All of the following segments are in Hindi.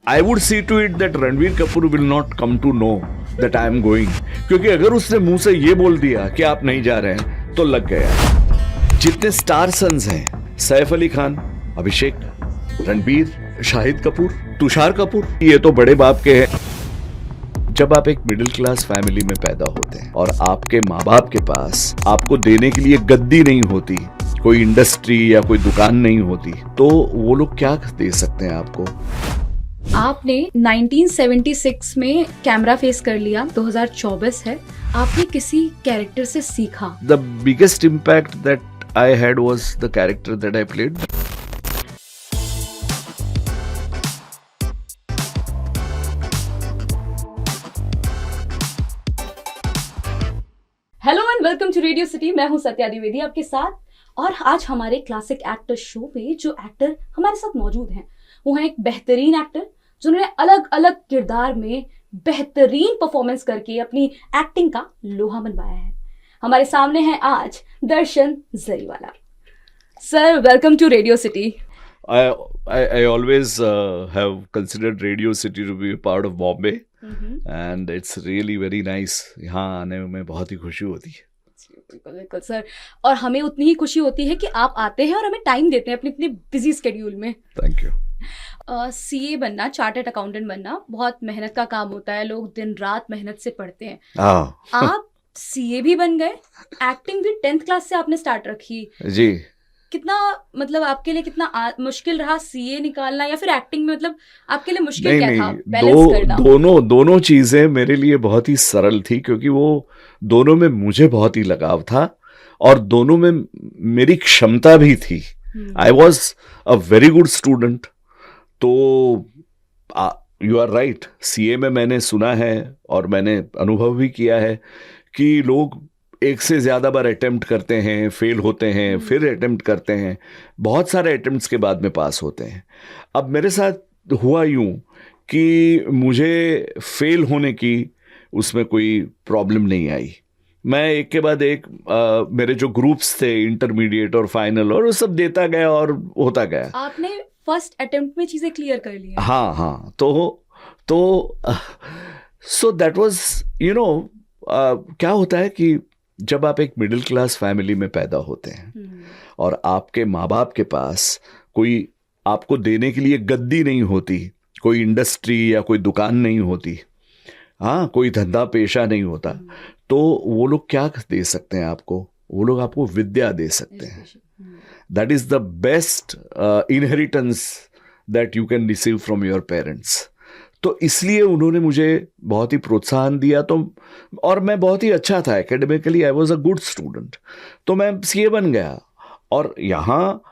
I would see to it that Ranbir Kapoor will not come to know that I am going. क्योंकि अगर उसने मुंह से ये बोल दिया कि आप नहीं जा रहे हैं तो लग गया। जितने स्टार सन्स हैं, सैफ अली खान, अभिषेक, रणबीर, शाहिद कपूर, तुषार कपूर, ये तो बड़े बाप के हैं। जब आप एक मिडिल क्लास फैमिली में पैदा होते हैं और आपके माँ बाप के पास आपको देने के लिए गद्दी नहीं होती, कोई इंडस्ट्री या कोई दुकान नहीं होती, तो वो लोग क्या दे सकते हैं आपको? आपने 1976 में कैमरा फेस कर लिया, 2024 है, आपने किसी कैरेक्टर से सीखा? The biggest impact that I had was the character that I played. Hello and welcome to Radio City. मैं हूं सत्या द्विवेदी आपके साथ, और आज हमारे क्लासिक एक्टर शो पे जो एक्टर हमारे साथ मौजूद हैं वो है एक बेहतरीन एक्टर जिन्होंने अलग अलग किरदार में बेहतरीन परफॉर्मेंस करके अपनी एक्टिंग का लोहा मनवाया है। हमारे सामने है आज Darshan Jariwala. Sir, welcome to Radio City. I always have considered Radio City to be a part of Bombay, and it's really very nice. यहाँ आने में बहुत ही खुशी होती है। बिल्कुल बिल्कुल सर, और हमें उतनी ही खुशी होती है कि आप आते हैं और हमें टाइम देते हैं अपनी अपनी बिजी स्केड्यूल में। Thank you. सीए बनना, चार्टर्ड अकाउंटेंट बनना बहुत मेहनत का काम होता है, लोग दिन रात मेहनत से पढ़ते हैं। आप सीए भी बन गए, एक्टिंग भी 10th क्लास से आपने स्टार्ट रखी जी। कितना, मतलब आपके लिए कितना मुश्किल रहा सीए निकालना, या फिर एक्टिंग में मतलब आपके लिए मुश्किल क्या था बैलेंस करना? दोनों चीजें मेरे लिए बहुत ही सरल थी, क्योंकि वो दोनं में मुझे बहुत ही लगाव था और दोनों में मेरी क्षमता भी थी। I was a very good student. तो यू आर राइट, सीए में मैंने सुना है और मैंने अनुभव भी किया है कि लोग एक से ज़्यादा बार अटेम्प्ट करते हैं, फेल होते हैं, फिर अटेम्प्ट करते हैं, बहुत सारे अटेम्प्ट्स के बाद में पास होते हैं। अब मेरे साथ हुआ यूं कि मुझे फेल होने की उसमें कोई प्रॉब्लम नहीं आई। मैं एक के बाद एक मेरे जो ग्रुप्स थे, इंटरमीडिएट और फाइनल, और वो सब देता गया और होता गया। आपने फर्स्ट अटेम्प्ट में चीज़ें क्लियर कर ली? हाँ, तो so that was, you know, क्या होता है कि जब आप एक मिडिल क्लास फैमिली में पैदा होते हैं और आपके माँ बाप के पास कोई आपको देने के लिए गद्दी नहीं होती, कोई इंडस्ट्री या कोई दुकान नहीं होती, हाँ, कोई धंधा पेशा नहीं होता, तो वो लोग क्या दे सकते हैं आपको? वो लोग आपको विद्या दे सकते हैं। That is the best inheritance that you can receive from your parents. तो इसलिए उन्होंने मुझे बहुत ही प्रोत्साहन दिया। तो और मैं बहुत ही अच्छा था academically, I was a good student, तो मैं सीए बन गया। और यहाँ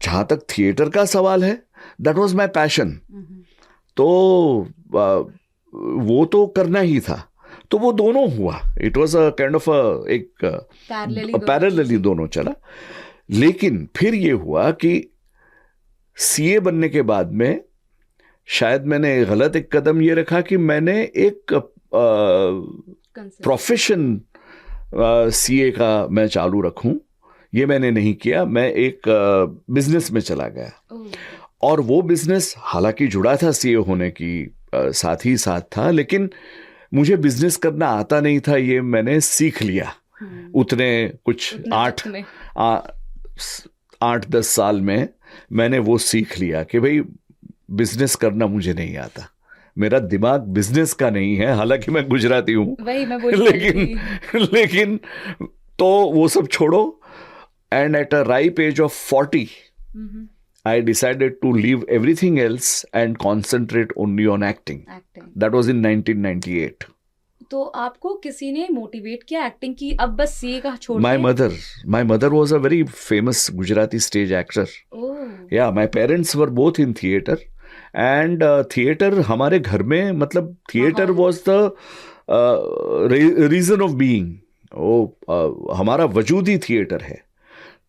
जहाँ तक थिएटर का सवाल है, दैट वॉज माई पैशन। तो वो तो करना ही था, तो वो दोनों हुआ। It was a kind of एक पैरेलली दोनों चला। लेकिन फिर ये हुआ कि सीए बनने के बाद में शायद मैंने गलत एक कदम ये रखा कि मैंने एक प्रोफेशन सीए का मैं चालू रखूं, ये मैंने नहीं किया। मैं एक बिजनेस में चला गया, और वो बिजनेस हालांकि जुड़ा था सीए होने की साथ ही साथ था, लेकिन मुझे बिजनेस करना आता नहीं था। ये मैंने सीख लिया उतने कुछ 8-10 साल में मैंने वो सीख लिया कि भाई बिजनेस करना मुझे नहीं आता, मेरा दिमाग बिजनेस का नहीं है। हालांकि मैं गुजराती हूँ, लेकिन तो वो सब छोड़ो। And at a ripe age of 40 I decided to leave everything else and concentrate only on acting. That was in 1998। तो आपको किसी ने मोटिवेट किया एक्टिंग की, अब बस सीए का छोड़? My mother was a very famous Gujarati stage actor. Yeah my parents were both in theatre, and theatre हमारे घर में, मतलब theatre was the reason of being. हमारा वजूद ही थिएटर है।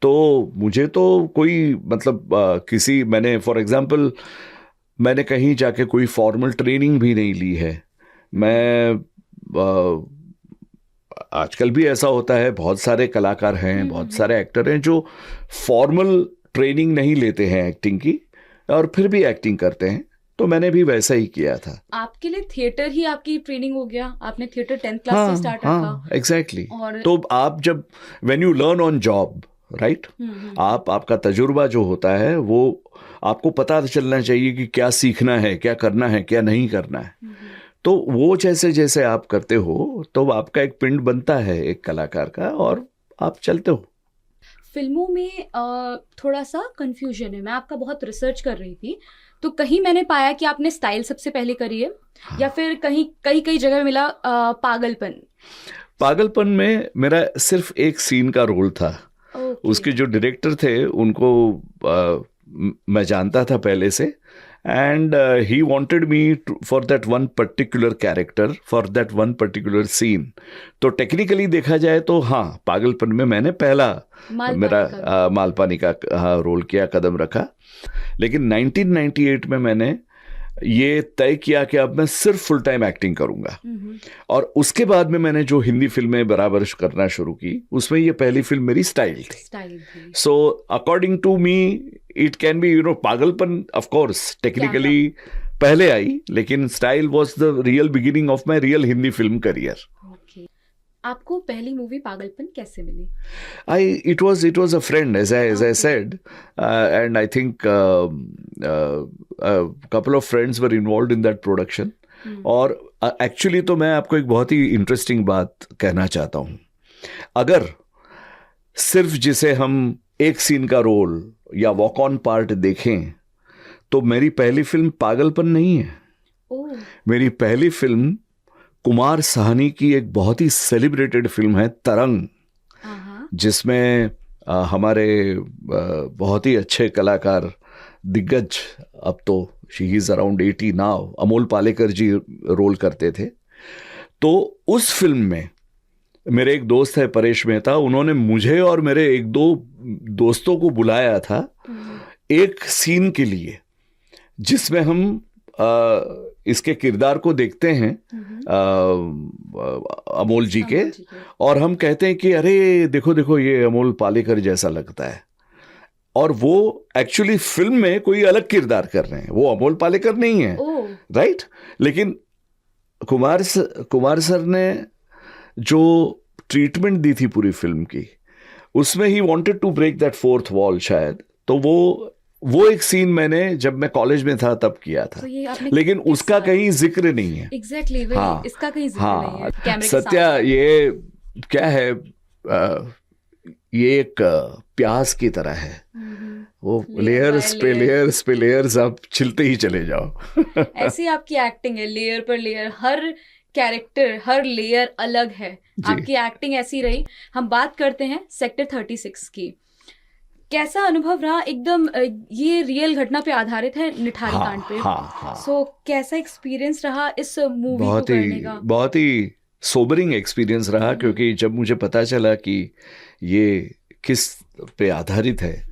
तो मुझे तो कोई मतलब मैंने फॉर एग्जांपल मैंने कहीं जाके कोई फॉर्मल ट्रेनिंग भी नहीं ली है। मैं आजकल भी ऐसा होता है, बहुत सारे कलाकार हैं, बहुत सारे एक्टर हैं जो फॉर्मल ट्रेनिंग नहीं लेते हैं एक्टिंग की, और फिर भी एक्टिंग करते हैं। तो मैंने भी वैसा ही किया था। आपके लिए थिएटर ही आपकी ट्रेनिंग हो गया, आपने थिएटर 10th क्लास से स्टार्ट रखा। एग्जैक्टली। और तो आप जब when you learn on job, right, आपका तजुर्बा जो होता है वो आपको पता चलना चाहिए कि क्या सीखना है, क्या करना है, क्या नहीं करना है। तो वो जैसे जैसे आप करते हो तो आपका एक पिंड बनता है एक कलाकार का, और आप चलते हो। फिल्मों में थोड़ा सा कंफ्यूजन है। मैं आपका बहुत रिसर्च कर रही थी, तो कहीं मैंने पाया कि आपने स्टाइल सबसे पहले करी है, या फिर कहीं कई कई जगह मिला पागलपन। पागलपन में मेरा सिर्फ एक सीन का रोल था। उसके जो डायरेक्टर थे उनको मैं जानता था पहले से, and he wanted me for that one particular character, for that one particular scene. तो देखा जाए तो हाँ, पागलपन में मैंने पहला मेरा मालपानी का रोल किया, कदम रखा। लेकिन 1998 में मैंने ये तय किया कि अब मैं सिर्फ फुल टाइम एक्टिंग करूंगा। और उसके बाद में मैंने जो हिंदी फिल्में बराबर करना शुरू की, उसमें ये पहली फिल्म मेरी स्टाइल थी। So according to me it can be, Paagalpan of course technically पहले आई, लेकिन Style was the real beginning of my real Hindi film career. आपको पहली मूवी पागलपन कैसे मिली? It was a friend, as I said, and I think a couple of friends were involved in that production. और एक्चुअली तो मैं आपको एक बहुत ही इंटरेस्टिंग बात कहना चाहता हूँ। अगर सिर्फ जिसे हम एक सीन का रोल या वॉक ऑन पार्ट देखें, तो मेरी पहली फिल्म पागलपन नहीं है। मेरी पहली फिल्म कुमार साहनी की एक बहुत ही सेलिब्रेटेड फिल्म है तरंग, जिसमें हमारे बहुत ही अच्छे कलाकार, दिग्गज, अब तो she is around 80 now, Amol Palekar ji role करते थे। तो उस फिल्म में मेरे एक दोस्त है परेश मेहता, उन्होंने मुझे और मेरे एक दो दोस्तों को बुलाया था एक सीन के लिए, जिसमें हम इसके किरदार को देखते हैं अमोल जी के, और हम कहते हैं कि अरे देखो देखो ये अमोल पालेकर जैसा लगता है। और वो एक्चुअली फिल्म में कोई अलग किरदार कर रहे हैं, वो अमोल पालेकर नहीं है, राइट। लेकिन कुमार सर ने जो ट्रीटमेंट दी थी पूरी फिल्म की, उसमें he wanted to break that fourth wall शायद। तो वो एक सीन मैंने जब मैं कॉलेज में था तब किया था, तो लेकिन उसका कहीं जिक्र नहीं है। एग्जैक्टली हाँ, इसका कहीं जिक्र नहीं है। सत्या, ये क्या है, ये एक प्याज की तरह है, वो लेयर्स पे लेयर्स आप छिलते ही चले जाओ। ऐसी आपकी एक्टिंग है, लेयर पर लेयर, हर कैरेक्टर, हर लेयर अलग है। आपकी एक्टिंग ऐसी रही। हम बात करते हैं सेक्टर 36 की। कैसा अनुभव रहा? एकदम ये रियल घटना पे आधारित है, निठारी कांड पे। सो कैसा एक्सपीरियंस रहा इस मूवी को करने का? बहुत ही सोबरिंग एक्सपीरियंस रहा, क्योंकि जब मुझे पता चला कि ये किस पे आधारित है,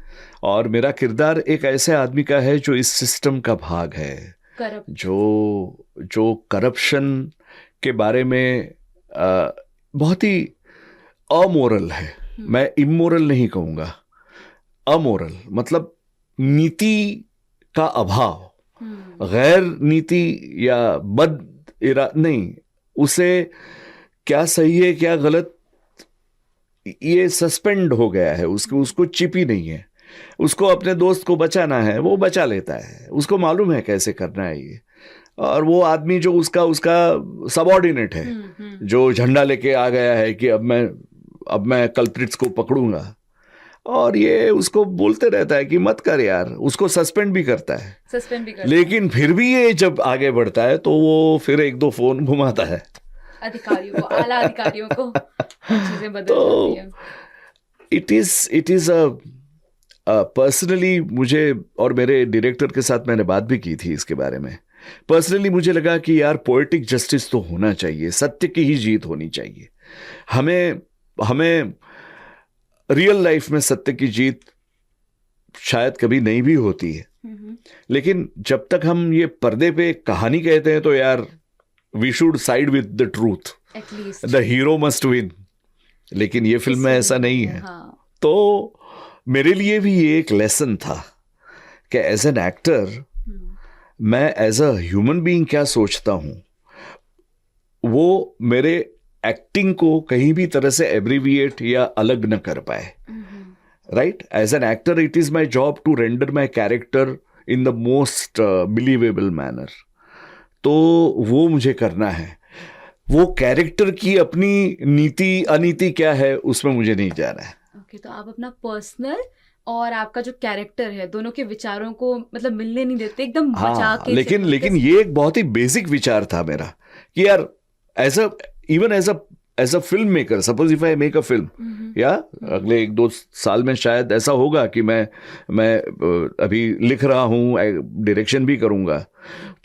और मेरा किरदार एक ऐसे आदमी का है जो इस सिस्टम का भाग है, जो करप्शन के बारे में बहुत ही अमोरल है। मैं इमोरल नहीं कहूँगा, अमोरल मतलब नीति का अभाव, गैर नीति या बद इरा नहीं, उसे क्या सही है क्या गलत ये सस्पेंड हो गया है, उसको चिप ही नहीं है। उसको अपने दोस्त को बचाना है, वो बचा लेता है, उसको मालूम है कैसे करना है ये। और वो आदमी जो उसका सबऑर्डिनेट है, जो झंडा लेके आ गया है कि अब मैं कल्प्रिट्स को पकड़ूंगा, और ये उसको बोलते रहता है कि मत कर यार, उसको सस्पेंड भी करता है। लेकिन फिर भी ये जब आगे बढ़ता है तो वो फिर एक दो फोन घुमाता है अधिकारियों को, आला अधिकारियों को, चीजें बदल जाती हैं। इट इज पर्सनली मुझे और मेरे डायरेक्टर के साथ मैंने बात भी की थी इसके बारे में। पर्सनली मुझे लगा कि यार पोएटिक जस्टिस तो होना चाहिए, सत्य की ही जीत होनी चाहिए। हमें रियल लाइफ में सत्य की जीत शायद कभी नहीं भी होती है, लेकिन जब तक हम ये पर्दे पे कहानी कहते हैं तो यार we should side with the truth, the hero must win. लेकिन ये फिल्म में ऐसा नहीं है। तो मेरे लिए भी ये एक लेसन था कि एज एन एक्टर मैं एज अ ह्यूमन बीइंग क्या सोचता हूँ, वो मेरे एक्टिंग को कहीं भी तरह से एब्रीविएट या अलग न कर पाए. Right, as an actor it is my job to render my character in the most believable manner. तो वो मुझे करना है. वो कैरेक्टर की अपनी नीति अनीति क्या है उसमें मुझे नहीं जाना है. ओके, तो आप अपना पर्सनल और आपका जो कैरेक्टर है दोनों के विचारों को मतलब मिलने नहीं देते, एकदम बचा के. लेकिन ये एक बहुत ही बेसिक विचार था मेरा कि यार as a film maker, suppose if I make a film, या अगले 1-2 साल में शायद ऐसा होगा कि मैं अभी लिख रहा हूँ, डायरेक्शन भी करूँगा,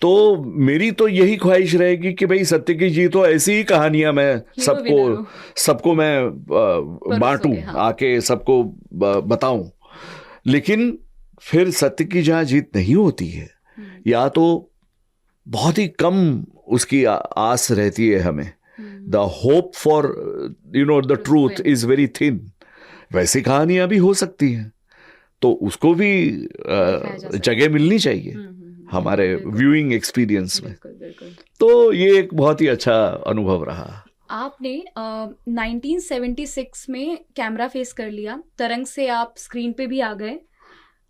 तो मेरी तो यही ख्वाहिश रहेगी कि भाई सत्यकी जी तो ऐसी ही कहानियां मैं सबको मैं बांटूं, आके सबको बताऊं. लेकिन फिर सत्य की जहां जीत नहीं होती है, या तो बहुत ही कम उसकी आस रहती है हमें, the hope for the truth is very thin, वैसी कहानियां भी हो सकती हैं. तो उसको भी जगह मिलनी चाहिए हमारे व्यूइंग एक्सपीरियंस में. तो ये एक बहुत ही अच्छा अनुभव रहा. आपने 1976 में कैमरा फेस कर लिया, तरंग से आप स्क्रीन पे भी आ गए,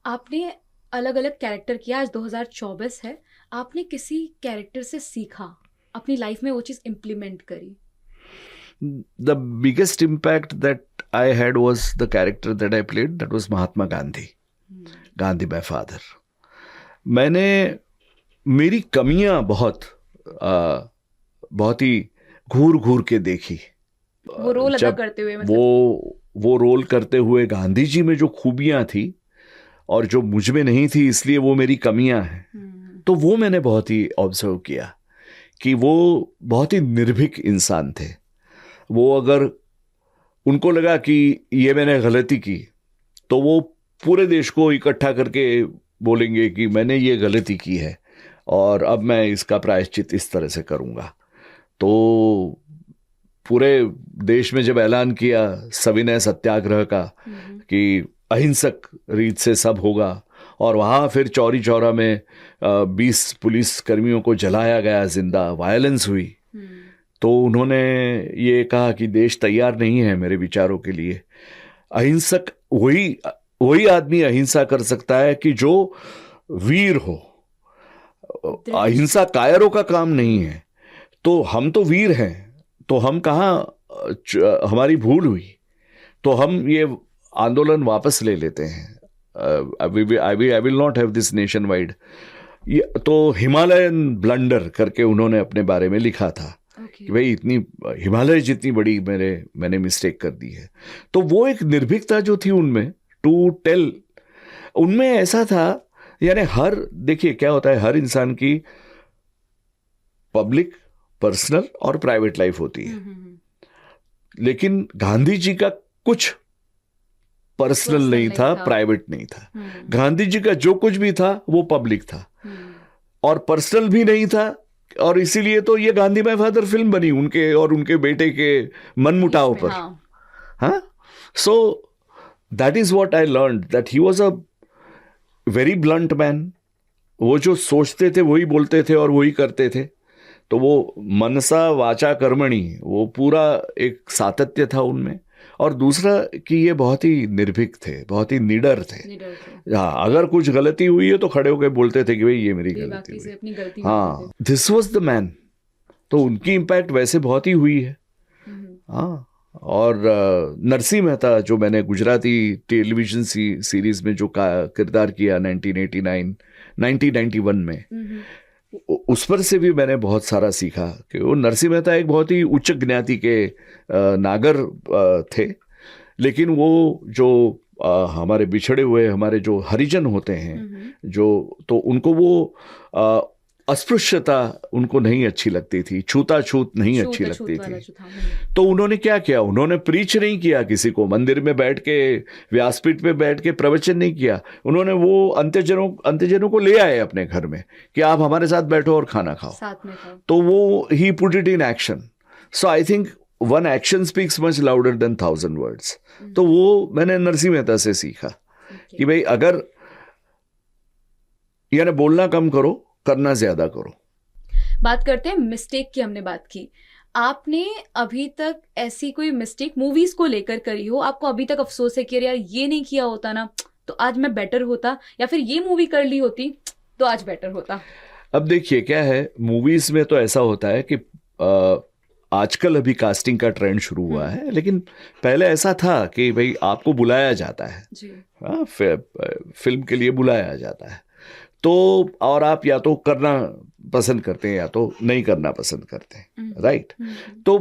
आपने अलग अलग कैरेक्टर किया, आज 2024 है, आपने किसी कैरेक्टर से सीखा, अपनी लाइफ में वो चीज़ इम्प्लीमेंट करी? The biggest impact that I had was the character that I played, that was Mahatma Gandhi. Gandhi my father. मैंने मेरी कमियां बहुत ही घूर के देखी. वो रोल अदा करते हुए, मतलब वो रोल करते हुए गांधी जी में जो खूबियां थी और जो मुझ में नहीं थी, इसलिए वो मेरी कमियां हैं. तो वो मैंने बहुत ही ऑब्जर्व किया कि वो बहुत ही निर्भीक इंसान थे. वो अगर उनको लगा कि ये मैंने गलती की, तो वो पूरे देश को इकट्ठा करके बोलेंगे कि मैंने ये गलती की है और अब मैं इसका प्रायश्चित इस तरह से करूँगा. तो पूरे देश में जब ऐलान किया सविनय सत्याग्रह का कि अहिंसक रीत से सब होगा, और वहाँ फिर चौरी चौरा में 20 पुलिस कर्मियों को जलाया गया जिंदा, वायलेंस हुई, तो उन्होंने ये कहा कि देश तैयार नहीं है मेरे विचारों के लिए. अहिंसक वही आदमी अहिंसा कर सकता है कि जो वीर हो. अहिंसा कायरों का काम नहीं है. तो हम तो वीर हैं, तो हम कहाँ, हमारी भूल हुई तो हम ये आंदोलन वापस ले लेते हैं. I will not have this nation wide. तो हिमालयन ब्लंडर करके उन्होंने अपने बारे में लिखा था कि भाई इतनी हिमालय जितनी बड़ी मैंने मिस्टेक कर दी है. तो वो एक निर्भीकता जो थी उनमें, टू टेल, उनमें ऐसा था. यानी देखिए क्या होता है, हर इंसान की पब्लिक, पर्सनल और प्राइवेट लाइफ होती है. लेकिन गांधी जी का कुछ पर्सनल नहीं था, प्राइवेट नहीं था. गांधी जी का जो कुछ भी था वो पब्लिक था और पर्सनल भी नहीं था. और इसीलिए तो ये गांधी माय फादर फिल्म बनी उनके और उनके बेटे के मनमुटाव पर. हाँ, so that is what I learned, that he was a very blunt man. वो जो सोचते थे वही बोलते थे और वही करते थे. तो वो मनसा वाचा कर्मणि, वो पूरा एक सातत्य था उनमें. और दूसरा कि ये बहुत ही निर्भीक थे, बहुत ही निडर थे. हाँ, अगर कुछ गलती हुई है तो खड़े होकर बोलते थे कि भाई ये मेरी गलती हुई. हाँ, दिस वाज द मैन. तो उनकी इम्पैक्ट वैसे बहुत ही हुई है. हाँ, और नरसिंह मेहता जो मैंने गुजराती टेलीविजन सीरीज में जो किरदार किया 1991 में, उस पर से भी मैंने बहुत सारा सीखा कि वो नरसिंह मेहता एक बहुत ही उच्च ज्ञाति के नागर थे. लेकिन वो जो हमारे बिछड़े हुए हमारे जो हरिजन होते हैं, तो उनको वो अस्पृश्यता उनको नहीं अच्छी लगती थी, छूत नहीं अच्छी लगती थी. तो उन्होंने क्या किया, उन्होंने प्रीच नहीं किया किसी को, मंदिर में बैठ के, व्यासपीठ पे बैठ के प्रवचन नहीं किया. उन्होंने वो अंत्यजनों को ले आए अपने घर में कि आप हमारे साथ बैठो और खाना खाओ, साथ में खाओ. तो वो he put it in action. So I think one action speaks much louder than 1000 words. तो वो मैंने नरसिंह मेहता से सीखा कि भाई अगर यानी बोलना कम करो करना ज्यादा करो। बात करते हैं मिस्टेक की, हमने बात की, आपने अभी तक ऐसी कोई मिस्टेक मूवीज को लेकर करी हो, आपको अभी तक अफसोस है कि यार ये नहीं किया होता ना तो आज मैं बेटर होता, या फिर ये मूवी कर ली होती तो आज बेटर होता? अब देखिए क्या है, मूवीज में तो ऐसा होता है कि आजकल अभी कास्टिंग का ट्रेंड शुरू हुआ है, लेकिन पहले ऐसा था कि भाई आपको बुलाया जाता है जी। हाँ, फिल्म के लिए बुलाया जाता है, तो और आप या तो करना पसंद करते हैं या तो नहीं करना पसंद करते हैं, राइट। तो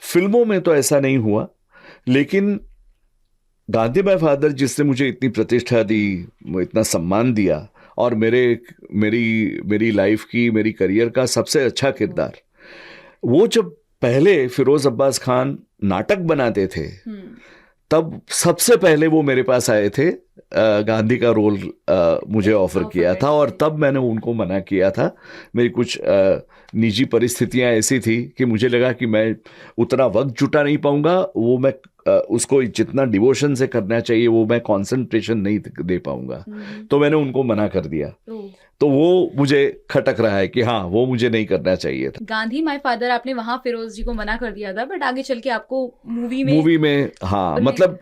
फिल्मों में तो ऐसा नहीं हुआ, लेकिन गांधी माय फादर जिसने मुझे इतनी प्रतिष्ठा दी, इतना सम्मान दिया, और मेरी लाइफ की, मेरी करियर का सबसे अच्छा किरदार, वो जब पहले फिरोज अब्बास खान नाटक बनाते थे तब सबसे पहले वो मेरे पास आए थे, गांधी का रोल मुझे ऑफर किया था, और तब मैंने उनको मना किया था। मेरी कुछ निजी परिस्थितियां ऐसी थी कि मुझे लगा कि मैं उतना वक्त जुटा नहीं पाऊंगा, वो मैं उसको जितना डिवोशन से करना चाहिए वो मैं कंसंट्रेशन नहीं दे पाऊंगा, तो मैंने उनको मना कर दिया। तो वो मुझे खटक रहा है कि हाँ, वो मुझे नहीं करना चाहिए था। गांधी माय फादर आपने वहां फिरोज जी को मना कर दिया था, बट आगे चल के आपको मूवी में हाँ, मतलब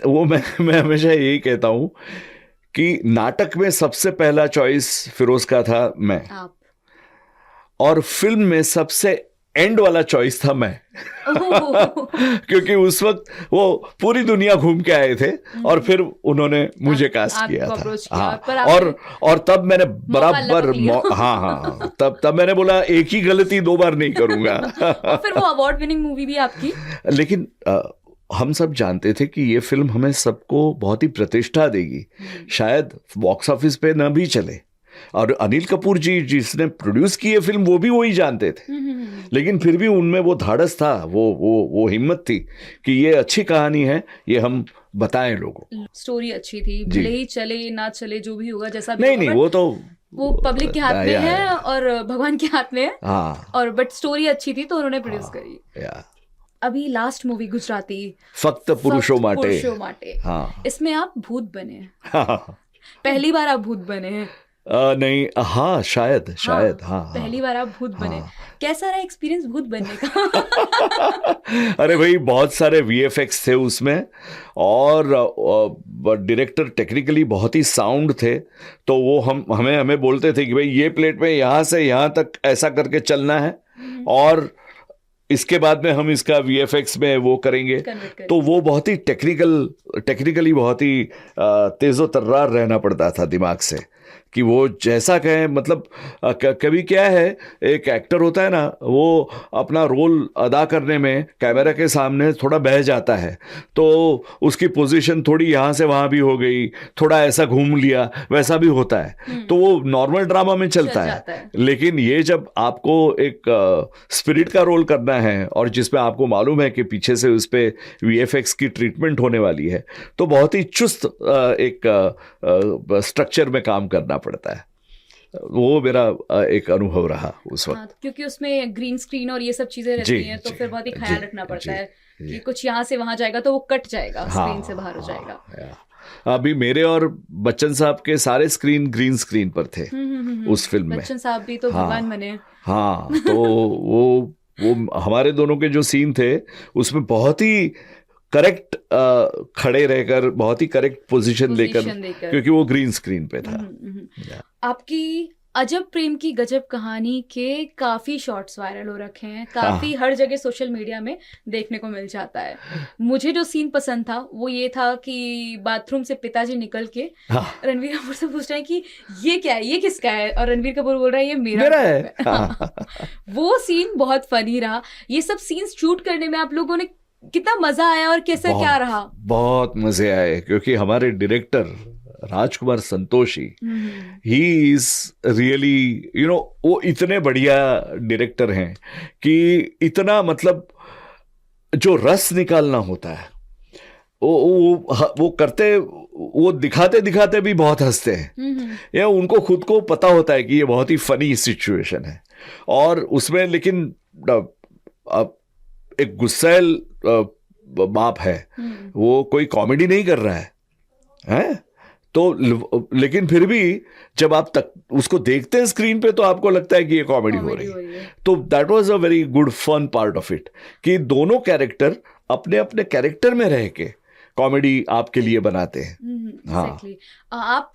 वो मैं हमेशा यही कहता हूँ कि नाटक में सबसे पहला चॉइस फिरोज का था मैं, और फिल्म में सबसे एंड वाला चॉइस था मैं क्योंकि उस वक्त वो पूरी दुनिया घूम के आए थे और फिर उन्होंने मुझे कास्ट किया था। हाँ, और तब मैंने बराबर हाँ तब मैंने बोला एक ही गलती 2 बार नहीं करूंगा और फिर वो अवार्ड विनिंग मूवी भी आपकी। लेकिन हम सब जानते थे कि ये फिल्म हमें सबको बहुत ही प्रतिष्ठा देगी, शायद बॉक्स ऑफिस पे न भी चले, और अनिल कपूर जी जिसने प्रोड्यूस की ये फिल्म वो भी वही जानते थे, लेकिन फिर भी उनमें वो धाड़स था, वो हिम्मत थी कि ये अच्छी कहानी है, ये हम बताएं लोगों। स्टोरी अच्छी थी, भले ही चले ना चले जो भी होगा जैसा भी नहीं वो पब्लिक के हाथ में है और भगवान के हाथ में है। और बट स्टोरी अच्छी थी तो उन्होंने प्रोड्यूस करी। अभी लास्ट मूवी गुजराती फक्त पुरुषों माटे, हाँ, इसमें आप भूत बने। पहली बार आप भूत बने हैं? नहीं, हाँ शायद हाँ, पहली बार आप भूत बने। कैसा रहा एक्सपीरियंस भूत बनने का? अरे भाई, बहुत सारे VFX थे उसमें, और डायरेक्टर टेक्निकली बहुत ही साउंड थे, तो वो हमें बोलते थे कि भाई ये प्लेट में यहाँ से यहाँ तक ऐसा करके चलना है, और इसके बाद में हम इसका VFX में वो करेंगे। तो वो बहुत ही टेक्निकली बहुत ही तेज़ो तर्रार रहना पड़ता था दिमाग से कि वो जैसा कहें, मतलब कभी क्या है, एक एक्टर होता है ना, वो अपना रोल अदा करने में कैमरा के सामने थोड़ा बह जाता है, तो उसकी पोजीशन थोड़ी यहाँ से वहाँ भी हो गई, थोड़ा ऐसा घूम लिया, वैसा भी होता है, तो वो नॉर्मल ड्रामा में चलता है। लेकिन ये जब आपको एक स्पिरिट का रोल करना है और जिसमें आपको मालूम है कि पीछे से उस पर VFX की ट्रीटमेंट होने वाली है, तो बहुत ही चुस्त एक स्ट्रक्चर में काम करना पड़ता है। वो मेरा एक अनुभव रहा उस वक्त। हाँ, क्योंकि उसमें ग्रीन स्क्रीन और ये सब चीजें रहती हैं, तो फिर बहुत ही ख्याल रखना पड़ता है कि कुछ यहाँ से वहां जाएगा तो वो कट जाएगा, स्क्रीन से बाहर हो जाएगा। अभी मेरे और बच्चन साहब के सारे स्क्रीन ग्रीन स्क्रीन पर थे उस फिल्म में। बच्चन साहब भी तो भगवान बने। हाँ, तो वो हमारे दोनों के जो सीन थे उसमें बहुत ही करेक्ट खड़े रहकर, बहुत ही करेक्ट पोजीशन लेकर, क्योंकि वो ग्रीन स्क्रीन पे था। आपकी अजब प्रेम की गजब कहानी के काफी शॉर्ट्स वायरल हो रखे हैं, काफी हर जगह सोशल मीडिया में देखने को मिल जाता है। मुझे जो सीन पसंद था वो ये था कि बाथरूम से पिताजी निकल के रणवीर कपूर से पूछ रहे हैं कि ये क्या है, ये किसका है, और रणवीर कपूर बोल रहा है ये मेरा है। वो सीन बहुत फनी रहा। ये सब सीन्स शूट करने में आप लोगों ने कितना मजा आया और कैसा क्या रहा? बहुत मजे आए, क्योंकि हमारे director Rajkumar Santoshi, he is really वो इतने बढ़िया डायरेक्टर हैं कि इतना, मतलब जो रस निकालना होता है वो करते, वो दिखाते भी बहुत हंसते हैं, या उनको खुद को पता होता है कि ये बहुत ही फनी सिचुएशन है, और उसमें लेकिन अब एक गुस्सैल बाप है, वो कोई कॉमेडी नहीं कर रहा है, लेकिन फिर भी जब आप तक उसको देखते हैं स्क्रीन पे तो आपको लगता है कि ये कॉमेडी हो रही है। तो that was a very good fun part of it कि दोनों कैरेक्टर अपने अपने कैरेक्टर में रह के कॉमेडी आपके लिए बनाते हैं। हाँ exactly. आप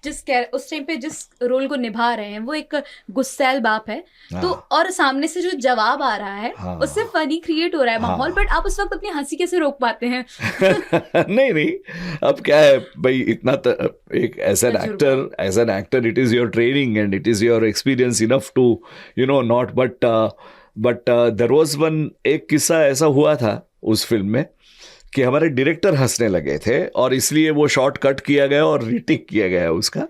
उस टाइम पे जिस रोल को निभा रहे हैं वो एक गुस्सैल बाप है। हाँ, तो और सामने से जो जवाब आ रहा है हाँ, उससे फनी क्रिएट हो रहा है माहौल, बट आप उस वक्त अपनी हंसी कैसे रोक पाते हैं? नहीं, अब क्या है भाई, इतना एक as an actor it is your training and it is your experience enough to not, but there was one, एक किस्सा ऐसा हुआ था उस फिल्म में कि हमारे डायरेक्टर हंसने लगे थे और इसलिए वो शॉट कट किया गया और रीटेक किया गया उसका।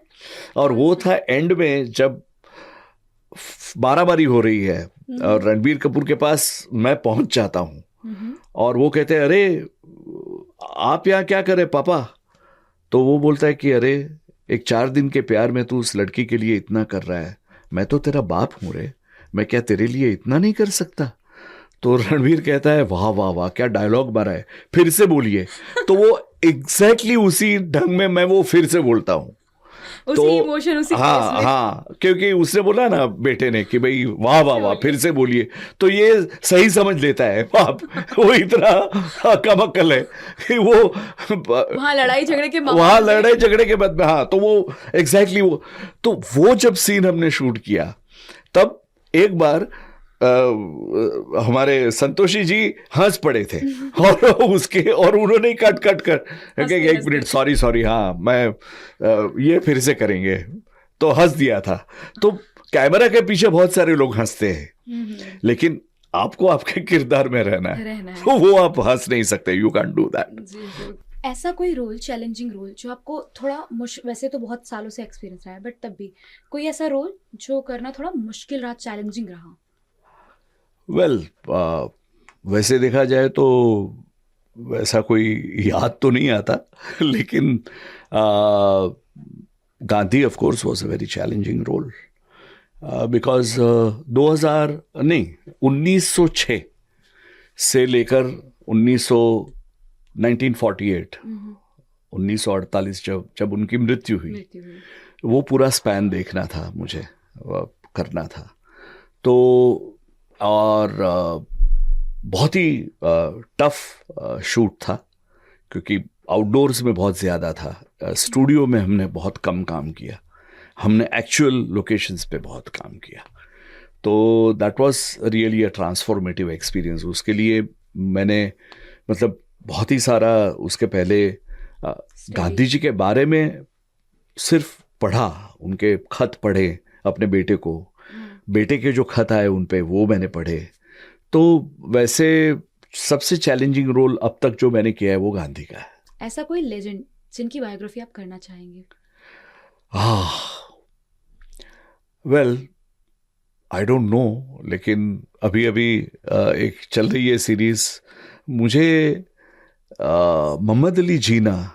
और वो था एंड में जब मारामारी हो रही है और रणबीर कपूर के पास मैं पहुंच जाता हूं और वो कहते हैं अरे आप यहाँ क्या करे पापा? तो वो बोलता है कि अरे एक 4 दिन के प्यार में तू उस लड़की के लिए इतना कर रहा है, मैं तो तेरा बाप हूं रे, मैं क्या तेरे लिए इतना नहीं कर सकता? तो रणवीर कहता है वाह वाह वाह क्या डायलॉग मारा है, फिर से बोलिए। तो वो एग्जैक्टली उसी ढंग में मैं वो फिर से बोलता हूँ। तो इमोशन उसी हाँ, क्योंकि उसने बोला ना बेटे ने कि भाई वाह वाह वाह फिर से बोलिए, तो ये सही समझ लेता है बाप। वो इतना कमअक्ल है कि वो वहाँ लड़ाई झगड़े के बाद में, हाँ, तो वो एग्जैक्टली वो जब सीन हमने शूट किया तब एक बार हमारे संतोषी जी हंस पड़े थे और उन्होंने कट कर एक मिनट सॉरी, हाँ मैं ये फिर से करेंगे, तो हंस दिया था। तो कैमरा के पीछे बहुत सारे लोग हंसते हैं लेकिन आपको आपके किरदार में रहना है। तो वो आप हंस नहीं सकते, यू कैन डू दैट। ऐसा कोई रोल, चैलेंजिंग रोल जो आपको थोड़ा वैसे तो बहुत सालों से एक्सपीरियंस रहा है बट तब भी कोई ऐसा रोल जो करना थोड़ा मुश्किल रहा, चैलेंजिंग रहा? वैसे देखा जाए तो वैसा कोई याद तो नहीं आता लेकिन Gandhi of course was a very challenging role because 1906 से लेकर 1948 जब उनकी मृत्यु हुई वो पूरा स्पैन देखना था मुझे, करना था। तो और बहुत ही टफ शूट था क्योंकि आउटडोर्स में बहुत ज़्यादा था, स्टूडियो में हमने बहुत कम काम किया, हमने एक्चुअल लोकेशंस पे बहुत काम किया। तो that was really a transformative experience. उसके लिए मैंने मतलब बहुत ही सारा उसके पहले गांधी जी के बारे में सिर्फ पढ़ा, उनके खत पढ़े अपने बेटे को, बेटे के जो खत आए उन पे वो मैंने पढ़े। तो वैसे सबसे चैलेंजिंग रोल अब तक जो मैंने किया है वो गांधी का है। ऐसा कोई लेजेंड जिनकी बायोग्राफी आप करना चाहेंगे? वेल आई डोंट नो, लेकिन अभी एक चल रही है सीरीज, मुझे मोहम्मद अली जिन्ना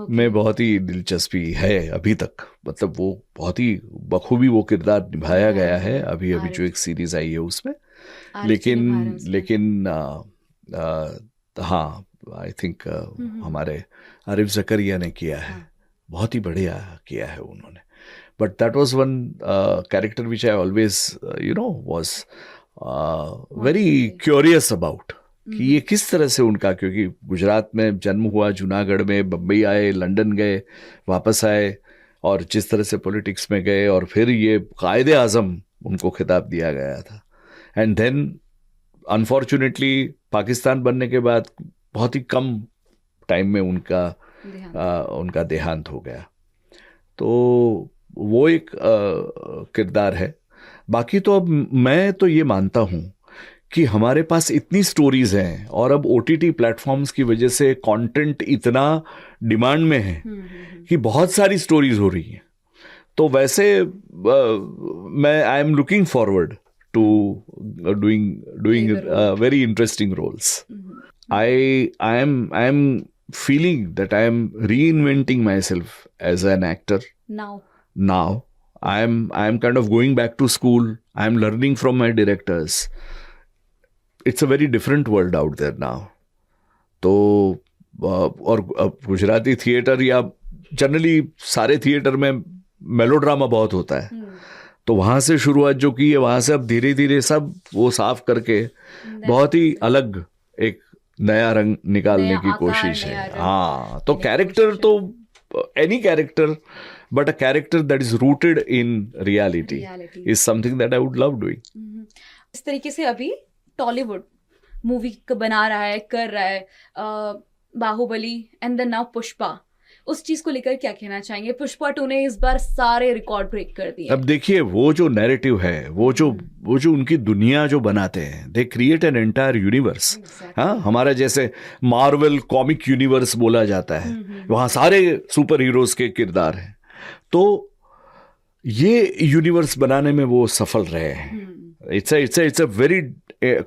में बहुत ही दिलचस्पी है अभी तक। मतलब वो बहुत ही बखूबी वो किरदार निभाया गया है अभी जो एक सीरीज आई है उसमें। लेकिन हाँ, आई थिंक हमारे आरिफ ज़करिया ने किया है, बहुत ही बढ़िया किया है उन्होंने। But that was one character which I always was very curious about कि ये किस तरह से उनका, क्योंकि गुजरात में जन्म हुआ, जूनागढ़ में, बम्बई आए, लंदन गए, वापस आए और जिस तरह से पॉलिटिक्स में गए और फिर ये कायदे आज़म उनको खिताब दिया गया था। एंड देन अनफॉर्चुनेटली पाकिस्तान बनने के बाद बहुत ही कम टाइम में उनका देहांत हो गया। तो वो एक किरदार है। बाकी तो अब मैं तो ये मानता हूँ कि हमारे पास इतनी स्टोरीज हैं और अब OTT प्लेटफॉर्म्स की वजह से कंटेंट इतना डिमांड में है कि बहुत सारी स्टोरीज हो रही हैं। तो वैसे मैं I am looking forward to doing very interesting roles. I am feeling that I am reinventing myself as an actor now. I am kind of going back to school. I am learning from my directors. It's a very different world out there now. तो और गुजराती थिएटर या जनरली सारे थिएटर में मेलोड्रामा बहुत होता है, तो वहाँ से शुरुआत जो की है, वहाँ से अब धीरे धीरे सब वो साफ करके बहुत ही अलग एक नया रंग निकालने की कोशिश है। हाँ, तो कैरेक्टर तो any character, but a character that is rooted in reality is something that I would love doing. इस तरीके से अभी टॉलीवुड मूवी बना रहा है, कर रहा है, Baahubali and then now Pushpa, उस चीज को लेकर क्या कहना चाहेंगे? पुष्पा 2 ने इस बार सारे रिकॉर्ड ब्रेक कर दिए। अब देखिए, वो जो नैरेटिव है, वो जो उनकी दुनिया जो बनाते हैं, they create an entire universe. हाँ, हमारा जैसे मार्वल कॉमिक यूनिवर्स बोला जाता है, वहाँ सारे सुपर हीरोज के किरदार हैं, तो ये यूनिवर्स बनाने में वो सफल रहे हैं। It's a very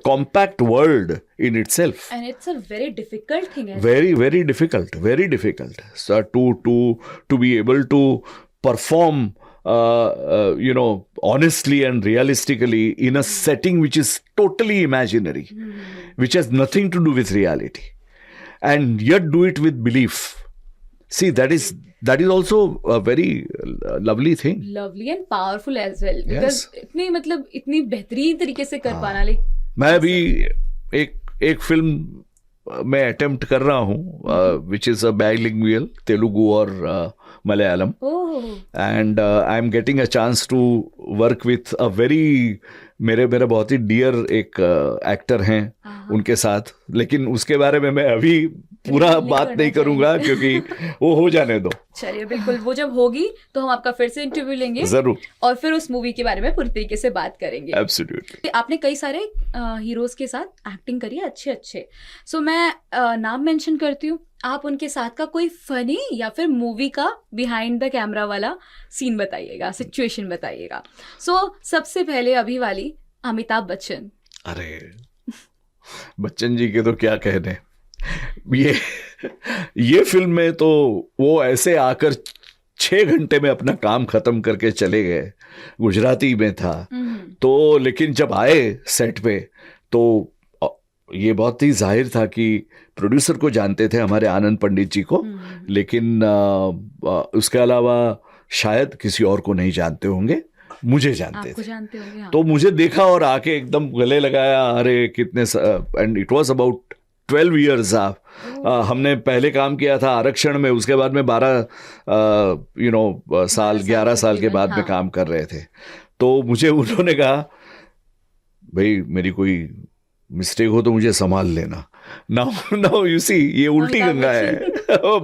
compact world in itself, and it's a very difficult thing. Very difficult. So to be able to perform, honestly and realistically in a setting which is totally imaginary, which has nothing to do with reality, and yet do it with belief. See, that is also a very lovely thing. Lovely and powerful as well. Yes. Because इतनी बेहतरीन तरीके से कर पाना। मैं भी एक फिल्म में अटेम्प्ट कर रहा हूँ, which is a bilingual Telugu और Malayalam, and I am getting a chance to work with a very मेरे बहुत ही डियर एक एक्टर हैं, उनके साथ, लेकिन उसके बारे में मैं अभी पूरा बात नहीं करूंगा क्योंकि वो हो जाने दो। चलिए, बिल्कुल, वो जब होगी तो हम आपका फिर से इंटरव्यू लेंगे जरूर, और फिर उस मूवी के बारे में पूरी तरीके से बात करेंगे। एब्सोल्युटली। आपने कई सारे हीरोज के साथ एक्टिंग करी है, अच्छे। सो मैं नाम मेंशन करती हूँ, आप उनके साथ का कोई फनी या फिर मूवी का बिहाइंड द कैमरा वाला सीन बताइएगा, सिचुएशन बताइएगा। सो सबसे पहले अभी वाली, अमिताभ बच्चन। अरे बच्चन जी के तो क्या कहने, ये फिल्म में तो वो ऐसे आकर 6 घंटे में अपना काम खत्म करके चले गए। गुजराती में था तो, लेकिन जब आए सेट पे तो ये बहुत ही जाहिर था कि प्रोड्यूसर को जानते थे, हमारे आनंद पंडित जी को, लेकिन उसके अलावा शायद किसी और को नहीं जानते होंगे, मुझे जानते थे। हाँ। तो मुझे देखा और आके एकदम गले लगाया, अरे कितने, and it was about 12 years हमने पहले काम किया था आरक्षण में, उसके बाद में 12 साल 11 साल के बाद में काम कर रहे थे। तो मुझे उन्होंने कहा, भाई मेरी कोई मिस्टेक हो तो मुझे संभाल लेना। नाउ यू सी, ये उल्टी गंगा है।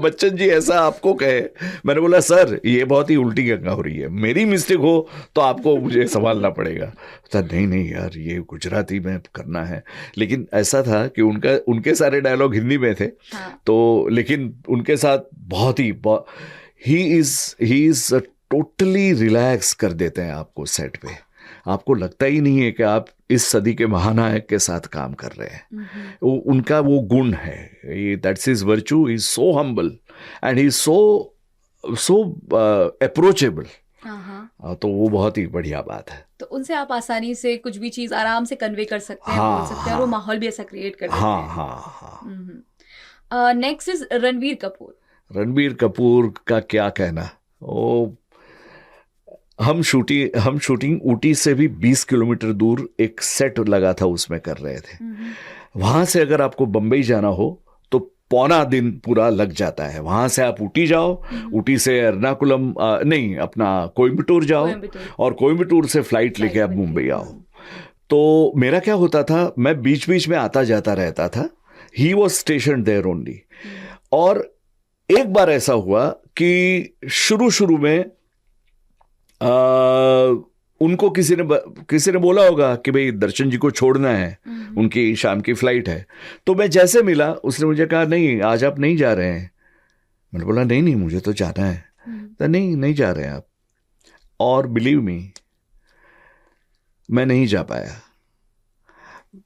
बच्चन जी ऐसा आपको कहे, मैंने बोला सर ये बहुत ही उल्टी गंगा हो रही है, मेरी मिस्टेक हो तो आपको मुझे संभालना पड़ेगा। तो नहीं यार, ये गुजराती में करना है। लेकिन ऐसा था कि उनके सारे डायलॉग हिंदी में थे, तो लेकिन उनके साथ बहुत ही ही इज टोटली रिलैक्स कर देते हैं आपको सेट पे। आपको लगता ही नहीं है कि आप इस सदी के महानायक के साथ काम कर रहे हैं। उनका वो गुण है, that's his virtue, is so humble and he is so approachable. तो वो बहुत ही बढ़िया बात है। तो उनसे आप आसानी से कुछ भी चीज आराम से कन्वे कर सकते हैं, बोल सकते हैं, और वो माहौल भी ऐसा क्रिएट कर देते हैं। Next is Ranbir Kapoor. रणबीर कपूर का क्या कहना, ओ हम शूटिंग ऊटी से भी 20 किलोमीटर दूर एक सेट लगा था, उसमें कर रहे थे। वहां से अगर आपको बंबई जाना हो तो पौना दिन पूरा लग जाता है। वहां से आप ऊटी जाओ, ऊटी से एर्नाकुलम नहीं, अपना कोयम्बटूर जाओ, और कोयम्बटूर से फ्लाइट लेके आप मुंबई आओ। तो मेरा क्या होता था, मैं बीच बीच में आता जाता रहता था। He was station there only. और एक बार ऐसा हुआ कि शुरू में उनको किसी ने बोला होगा कि भाई दर्शन जी को छोड़ना है, उनकी शाम की फ्लाइट है। तो मैं जैसे मिला, उसने मुझे कहा नहीं आज आप नहीं जा रहे हैं। मैंने बोला नहीं मुझे तो जाना है। तो नहीं जा रहे हैं आप। और बिलीव मी, मैं नहीं जा पाया।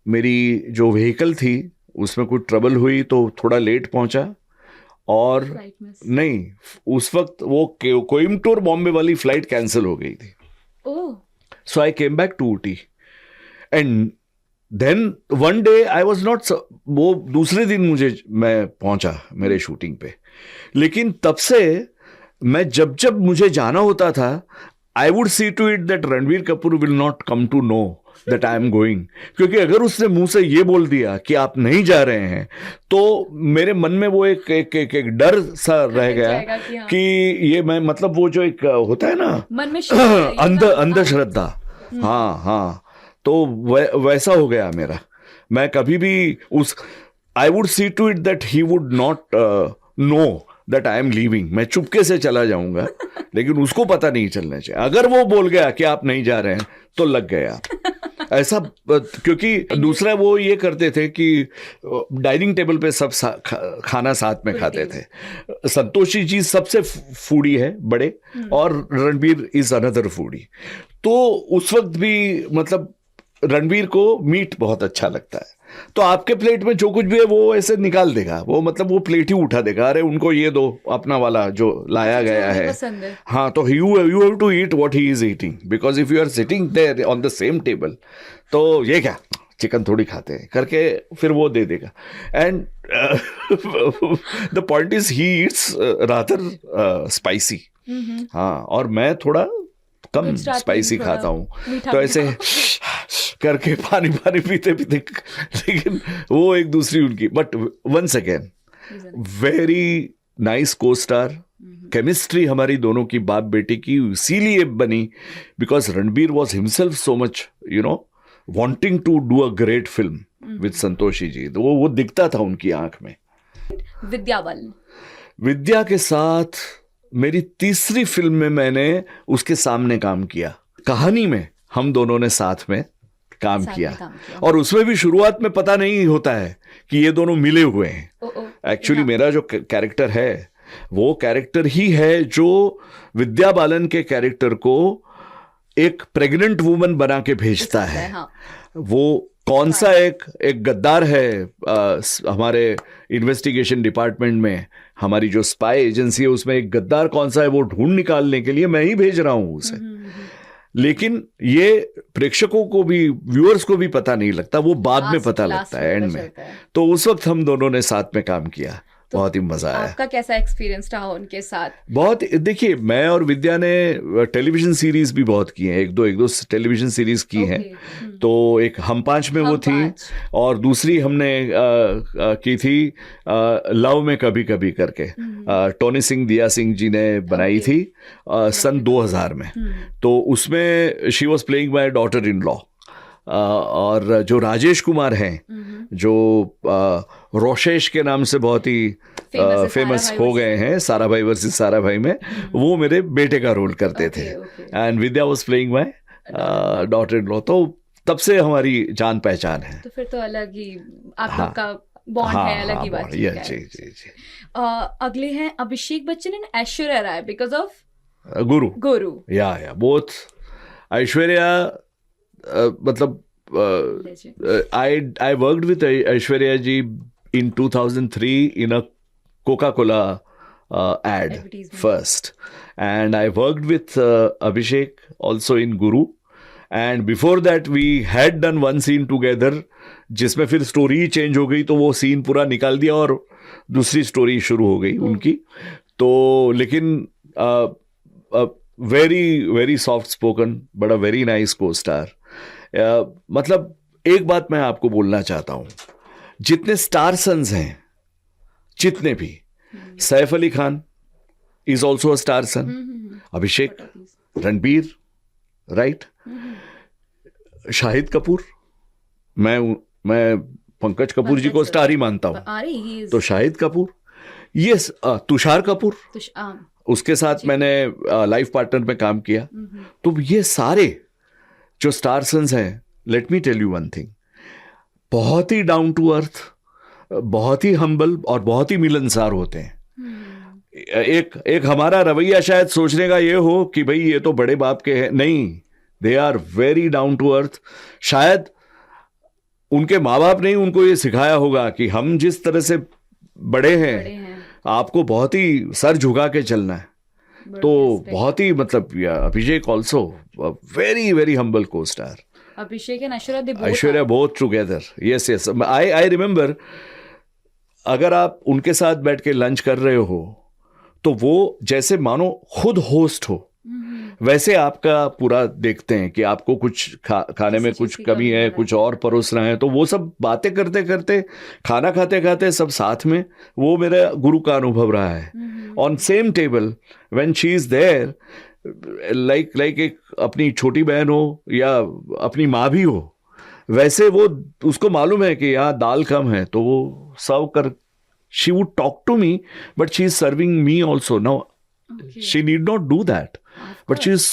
मेरी जो व्हीकल थी उसमें कुछ ट्रबल हुई तो थोड़ा लेट पहुंचा, और नहीं, उस वक्त वो कोयम्बटूर बॉम्बे वाली फ्लाइट कैंसिल हो गई थी। So I came back to Ooty, and then one day I was not, वो दूसरे दिन मैं पहुंचा मेरे शूटिंग पे। लेकिन तब से मैं जब जब मुझे जाना होता था, I would see to it that Ranbir Kapoor will not come to know that I am going, क्योंकि अगर उसने मुंह से ये बोल दिया कि आप नहीं जा रहे हैं तो मेरे मन में वो एक डर सा रह गया कि ये मैं मतलब वो जो एक होता है ना मन में अंधश्रद्धा, हाँ, तो वैसा हो गया मेरा। मैं कभी भी I would see to it that he would not know that I am leaving. मैं चुपके से चला जाऊंगा लेकिन उसको पता नहीं चलना चाहिए। अगर वो बोल गया कि आप नहीं जा रहे हैं तो लग गया ऐसा, क्योंकि दूसरा वो ये करते थे कि डाइनिंग टेबल पे सब खाना साथ में खाते थे। संतोषी जी सबसे फूडी है बड़े, और रणबीर इज अनदर फूडी। तो उस वक्त भी मतलब रणबीर को मीट बहुत अच्छा लगता है, तो आपके प्लेट में जो कुछ भी है वो ऐसे निकाल देगा, वो मतलब वो प्लेट ही उठा देगा, अरे उनको ये दो अपना वाला जो लाया गया है। हाँ, तो you have to eat what he is eating, because if you are sitting there on the same table तो ये क्या चिकन थोड़ी खाते हैं करके फिर वो दे देगा। And the point is he eats rather spicy, हाँ, और मैं थोड़ा कम स्पाइसी खाता हूँ, तो ऐसे करके पानी पीते पीते, लेकिन वो एक दूसरी उनकी। But once again very nice costar, chemistry हमारी दोनों की बाप बेटे की इसीलिए बनी because Ranbir was himself so much wanting to do a great film with Santoshi ji, तो वो दिखता था उनकी आंख में। विद्या के साथ मेरी तीसरी फिल्म में मैंने उसके सामने काम किया। कहानी में हम दोनों ने साथ में काम किया और उसमें भी शुरुआत में पता नहीं होता है कि ये दोनों मिले हुए हैं। एक्चुअली मेरा जो कैरेक्टर है वो कैरेक्टर ही है जो विद्या बालन के कैरेक्टर को एक प्रेग्नेंट वुमन बना के भेजता है। हाँ। वो कौन सा एक गद्दार है हमारे इन्वेस्टिगेशन डिपार्टमेंट में, हमारी जो स्पाई एजेंसी है उसमें एक गद्दार कौन सा है वो ढूंढ निकालने के लिए मैं ही भेज रहा हूं उसे। लेकिन ये प्रेक्षकों को भी, व्यूअर्स को भी पता नहीं लगता, वो बाद में पता लगता है एंड में। तो उस वक्त हम दोनों ने साथ में काम किया, बहुत ही मजा आया। आपका कैसा एक्सपीरियंस रहा उनके साथ? बहुत, देखिए मैं और विद्या ने टेलीविजन सीरीज भी बहुत की हैं, एक दो टेलीविजन सीरीज की हैं। तो एक हम पांच में वो थी, और दूसरी हमने की थी लव में कभी कभी करके, टोनी सिंह दिया सिंह जी ने बनाई थी सन 2000 में। तो उसमें she was playing my daughter in law, और जो राजेश कुमार हैं जो रोशेश के नाम से बहुत ही फेमस हो गए हैं सारा भाई वर्सेस सारा भाई में, वो मेरे बेटे का रोल करते थे। And Vidya was playing my daughter in law. तो तब से हमारी जान पहचान है। तो फिर तो अलग ही आप लोग का बॉन्ड है, अलग ही बात है। जी। अगले हैं Abhishek Bachchan and Aishwarya Rai because of Guru. Yeah both. Aishwarya मतलब I worked with Aishwarya ji in 2003 in a Coca-Cola ad first, and I worked with Abhishek also in Guru, and before that we had done one scene together जिसमें फिर स्टोरी चेंज हो गई, तो वो सीन पूरा निकाल दिया और दूसरी स्टोरी शुरू हो गई उनकी। तो लेकिन वेरी सॉफ्ट स्पोकन, बड़ा वेरी नाइस को स्टार। मतलब एक बात मैं आपको बोलना चाहता हूं, जितने स्टार सन्स हैं जितने भी, Saif Ali Khan is also a star son, Abhishek, Ranbir, right, Shahid Kapoor, मैं पंकज कपूर जी को स्टार ही मानता हूं, तो शाहिद कपूर, ये तुषार कपूर, उसके साथ मैंने लाइफ पार्टनर में काम किया। तो ये सारे जो स्टार सन्स हैं, let me tell you one thing, बहुत ही डाउन टू अर्थ, बहुत ही हम्बल और बहुत ही मिलनसार होते हैं। एक हमारा रवैया शायद सोचने का ये हो कि भाई ये तो बड़े बाप के हैं, नहीं, they are very down to earth. शायद उनके माँ बाप ने उनको ये सिखाया होगा कि हम जिस तरह से बड़े हैं आपको बहुत ही सर झुका के चलना है। तो बहुत ही मतलब अभिषेक ऑल्सो वेरी हम्बल को star. Abhishek and Aishwarya both together, yes. I remember, अगर आप उनके साथ बैठ के लंच कर रहे हो तो वो जैसे मानो खुद होस्ट हो, वैसे आपका पूरा देखते हैं कि आपको कुछ खाने में कुछ कमी है, कुछ और परोसना है, तो वो सब बातें करते करते, खाना खाते खाते सब साथ में, वो मेरा गुरु का अनुभव रहा है। On same table when she is there, like एक अपनी छोटी बहन हो या अपनी माँ भी हो, वैसे वो उसको मालूम है कि यहाँ दाल कम है, तो वो सर्व कर, she would talk to me but she is serving me also. Now she need not do that, but she is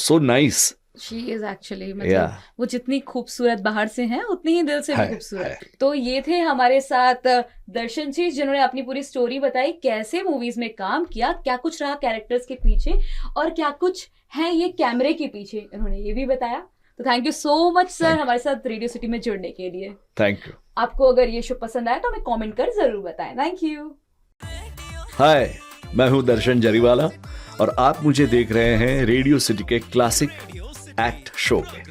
so nice. She is actually, मतलब वो जितनी खूबसूरत बाहर से हैं उतनी ही दिल से भी खूबसूरत। तो ये थे हमारे साथ दर्शन जी, जिन्होंने अपनी पूरी स्टोरी बताई, कैसे मूवीज में काम किया, क्या कुछ रहा कैरेक्टर्स के पीछे और क्या कुछ है ये कैमरे के पीछे, इन्होंने ये भी बताया। तो thank you so much sir हमारे साथ रेडियो सिटी में जुड़ने के लिए। Thank you. आपको अगर ये शो पसंद आया तो हमें कमेंट कर जरूर बताएं। Thank you. हाय, मैं हूं दर्शन जरीवाला और आप मुझे देख रहे हैं रेडियो सिटी के क्लासिक एक्ट शो पे।